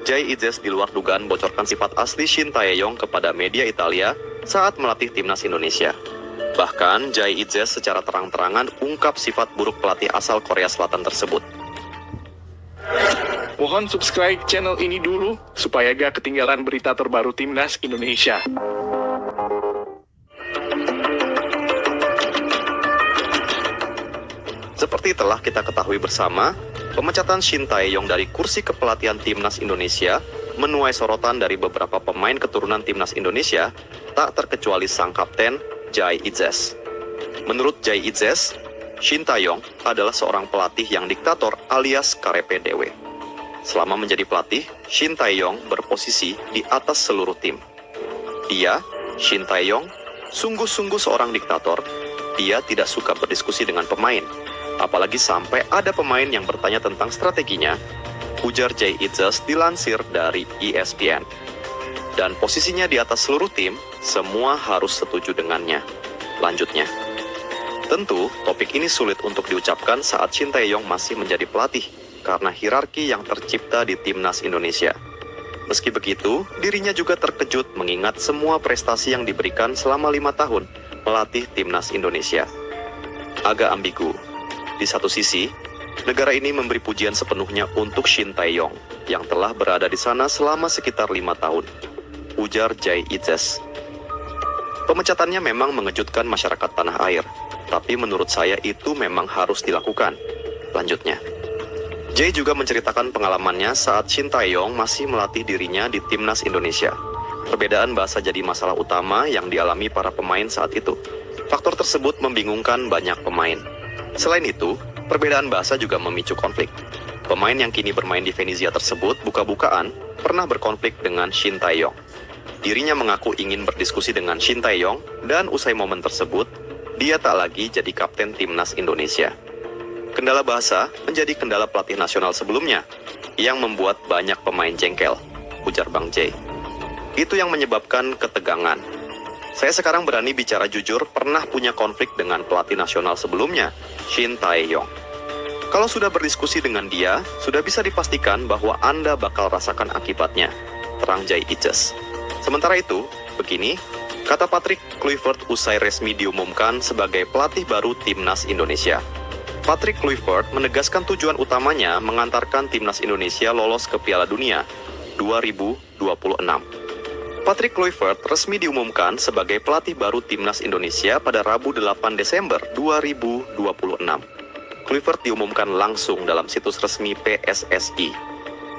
Jay Itzes di luar dugaan bocorkan sifat asli Shin Tae-yong kepada media Italia saat melatih timnas Indonesia. Bahkan, Jay Itzes secara terang-terangan ungkap sifat buruk pelatih asal Korea Selatan tersebut. Mohon subscribe channel ini dulu, supaya gak ketinggalan berita terbaru timnas Indonesia. Seperti telah kita ketahui bersama, pemecatan Shin Tae-yong dari kursi kepelatihan timnas Indonesia menuai sorotan dari beberapa pemain keturunan timnas Indonesia, tak terkecuali sang kapten, Jay Itzes. Menurut Jay Itzes, Shin Tae-yong adalah seorang pelatih yang diktator alias karepe dewe. Selama menjadi pelatih, Shin Tae-yong berposisi di atas seluruh tim. Dia, Shin Tae-yong, sungguh-sungguh seorang diktator. Dia tidak suka berdiskusi dengan pemain. Apalagi sampai ada pemain yang bertanya tentang strateginya, ujar Jay Itzes dilansir dari ESPN. Dan posisinya di atas seluruh tim, semua harus setuju dengannya. Lanjutnya. Tentu, topik ini sulit untuk diucapkan saat Shin Tae-yong masih menjadi pelatih, karena hierarki yang tercipta di timnas Indonesia. Meski begitu, dirinya juga terkejut mengingat semua prestasi yang diberikan selama 5 tahun melatih timnas Indonesia. Agak ambigu. Di satu sisi, negara ini memberi pujian sepenuhnya untuk Shin Tae-yong yang telah berada di sana selama sekitar 5 tahun, ujar Jay Itzes. Pemecatannya memang mengejutkan masyarakat tanah air, tapi menurut saya itu memang harus dilakukan. Lanjutnya, Jay juga menceritakan pengalamannya saat Shin Tae-yong masih melatih dirinya di timnas Indonesia. Perbedaan bahasa jadi masalah utama yang dialami para pemain saat itu. Faktor tersebut membingungkan banyak pemain. Selain itu, perbedaan bahasa juga memicu konflik. Pemain yang kini bermain di Venezia tersebut buka-bukaan pernah berkonflik dengan Shin Tae-yong. Dirinya mengaku ingin berdiskusi dengan Shin Tae-yong dan usai momen tersebut, dia tak lagi jadi kapten timnas Indonesia. Kendala bahasa menjadi kendala pelatih nasional sebelumnya yang membuat banyak pemain jengkel, ujar Bang Jay. Itu yang menyebabkan ketegangan. Saya sekarang berani bicara jujur pernah punya konflik dengan pelatih nasional sebelumnya, Shin Tae-yong. Kalau sudah berdiskusi dengan dia, sudah bisa dipastikan bahwa Anda bakal rasakan akibatnya, terang Jay Itzes. Sementara itu, begini, kata Patrick Kluivert usai resmi diumumkan sebagai pelatih baru timnas Indonesia. Patrick Kluivert menegaskan tujuan utamanya mengantarkan timnas Indonesia lolos ke Piala Dunia 2026. Patrick Kluivert resmi diumumkan sebagai pelatih baru timnas Indonesia pada Rabu 8 Desember 2026. Kluivert diumumkan langsung dalam situs resmi PSSI.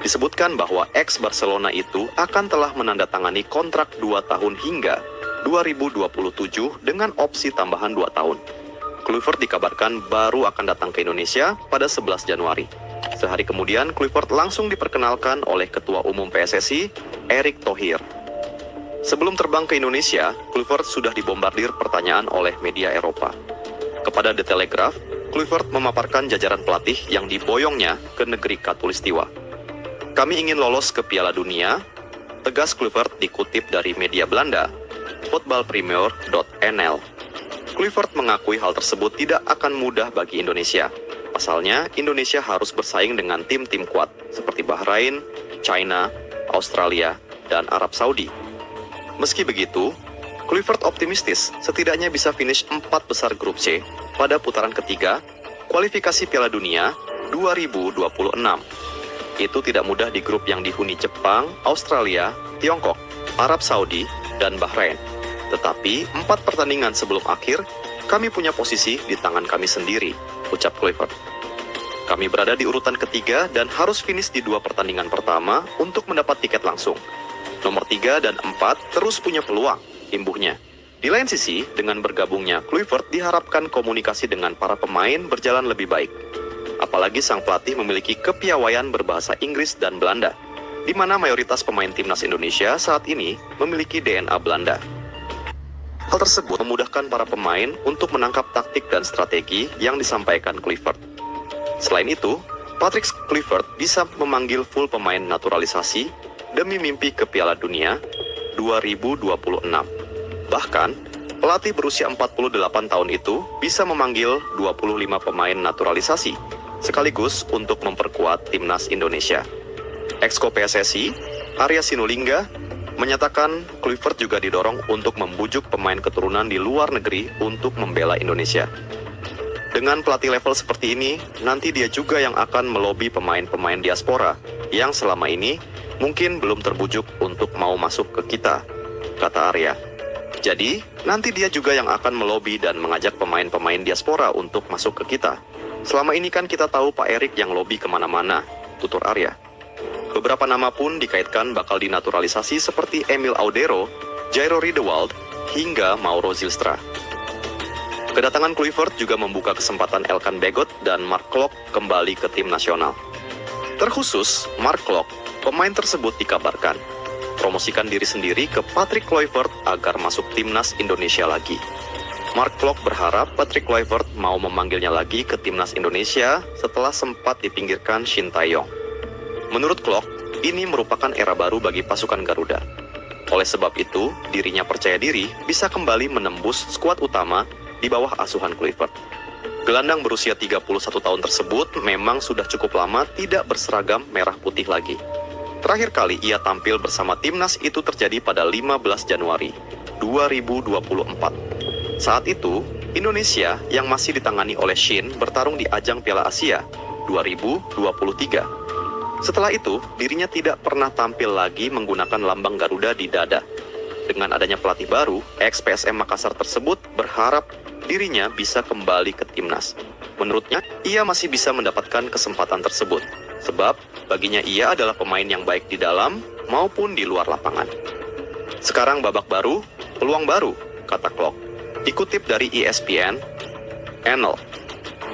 Disebutkan bahwa ex-Barcelona itu akan telah menandatangani kontrak 2 tahun hingga 2027 dengan opsi tambahan 2 tahun. Kluivert dikabarkan baru akan datang ke Indonesia pada 11 Januari. Sehari kemudian, Kluivert langsung diperkenalkan oleh Ketua Umum PSSI, Erick Thohir. Sebelum terbang ke Indonesia, Kluivert sudah dibombardir pertanyaan oleh media Eropa. Kepada The Telegraph, Kluivert memaparkan jajaran pelatih yang diboyongnya ke negeri Katulistiwa. Kami ingin lolos ke Piala Dunia, tegas Kluivert dikutip dari media Belanda, voetbalpremier.nl. Kluivert mengakui hal tersebut tidak akan mudah bagi Indonesia. Pasalnya, Indonesia harus bersaing dengan tim-tim kuat seperti Bahrain, China, Australia, dan Arab Saudi. Meski begitu, Kluivert optimistis setidaknya bisa finish 4 besar grup C pada putaran ketiga kualifikasi Piala Dunia 2026. Itu tidak mudah di grup yang dihuni Jepang, Australia, Tiongkok, Arab Saudi, dan Bahrain. Tetapi 4 pertandingan sebelum akhir, kami punya posisi di tangan kami sendiri, ucap Kluivert. Kami berada di urutan ketiga dan harus finish di 2 pertandingan pertama untuk mendapat tiket langsung. Nomor 3 dan 4 terus punya peluang, imbuhnya. Di lain sisi, dengan bergabungnya Kluivert diharapkan komunikasi dengan para pemain berjalan lebih baik. Apalagi sang pelatih memiliki kepiawaian berbahasa Inggris dan Belanda, di mana mayoritas pemain timnas Indonesia saat ini memiliki DNA Belanda. Hal tersebut memudahkan para pemain untuk menangkap taktik dan strategi yang disampaikan Kluivert. Selain itu, Patrick Kluivert bisa memanggil full pemain naturalisasi demi mimpi ke Piala Dunia 2026. Bahkan, pelatih berusia 48 tahun itu bisa memanggil 25 pemain naturalisasi, sekaligus untuk memperkuat timnas Indonesia. Exco PSSI, Arya Sinulinga, menyatakan Kluivert juga didorong untuk membujuk pemain keturunan di luar negeri untuk membela Indonesia. Dengan pelatih level seperti ini, nanti dia juga yang akan melobi pemain-pemain diaspora yang selama ini mungkin belum terbujuk untuk mau masuk ke kita, kata Arya. Jadi, nanti dia juga yang akan melobi dan mengajak pemain-pemain diaspora untuk masuk ke kita. Selama ini kan kita tahu Pak Erik yang lobi kemana-mana, tutur Arya. Beberapa nama pun dikaitkan bakal dinaturalisasi seperti Emil Audero, Jairo Riedewald, hingga Mauro Zylstra. Kedatangan Kluivert juga membuka kesempatan Elkan Bagot dan Mark Klok kembali ke tim nasional. Terkhusus, Mark Klok, pemain tersebut dikabarkan promosikan diri sendiri ke Patrick Kluivert agar masuk timnas Indonesia lagi. Mark Klok berharap Patrick Kluivert mau memanggilnya lagi ke timnas Indonesia setelah sempat dipinggirkan Shin Tae-yong. Menurut Klok, ini merupakan era baru bagi pasukan Garuda. Oleh sebab itu, dirinya percaya diri bisa kembali menembus skuad utama di bawah asuhan Kluivert. Gelandang berusia 31 tahun tersebut memang sudah cukup lama tidak berseragam merah putih lagi. Terakhir kali ia tampil bersama timnas itu terjadi pada 15 Januari 2024. Saat itu, Indonesia yang masih ditangani oleh Shin bertarung di ajang Piala Asia 2023. Setelah itu, dirinya tidak pernah tampil lagi menggunakan lambang Garuda di dada. Dengan adanya pelatih baru, ex-PSM Makassar tersebut berharap dirinya bisa kembali ke timnas. Menurutnya, ia masih bisa mendapatkan kesempatan tersebut, sebab baginya ia adalah pemain yang baik di dalam maupun di luar lapangan. Sekarang babak baru, peluang baru, kata Klok. Dikutip dari ESPN, Enel,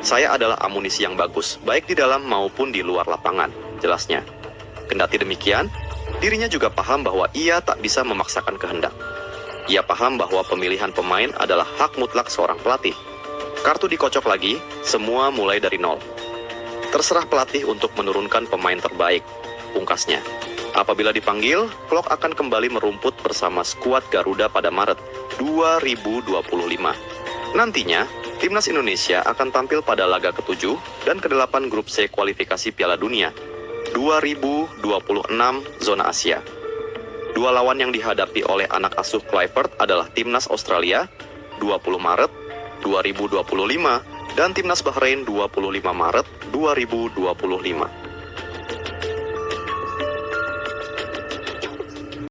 saya adalah amunisi yang bagus, baik di dalam maupun di luar lapangan, jelasnya. Kendati demikian, dirinya juga paham bahwa ia tak bisa memaksakan kehendak. Ia paham bahwa pemilihan pemain adalah hak mutlak seorang pelatih. Kartu dikocok lagi, semua mulai dari nol. Terserah pelatih untuk menurunkan pemain terbaik, pungkasnya. Apabila dipanggil, Klok akan kembali merumput bersama skuad Garuda pada Maret 2025. Nantinya, timnas Indonesia akan tampil pada laga ke-7 dan ke-8 grup C kualifikasi Piala Dunia 2026 zona Asia. Dua lawan yang dihadapi oleh anak asuh Kluivert adalah timnas Australia 20 Maret 2025 dan timnas Bahrain 25 Maret 2025.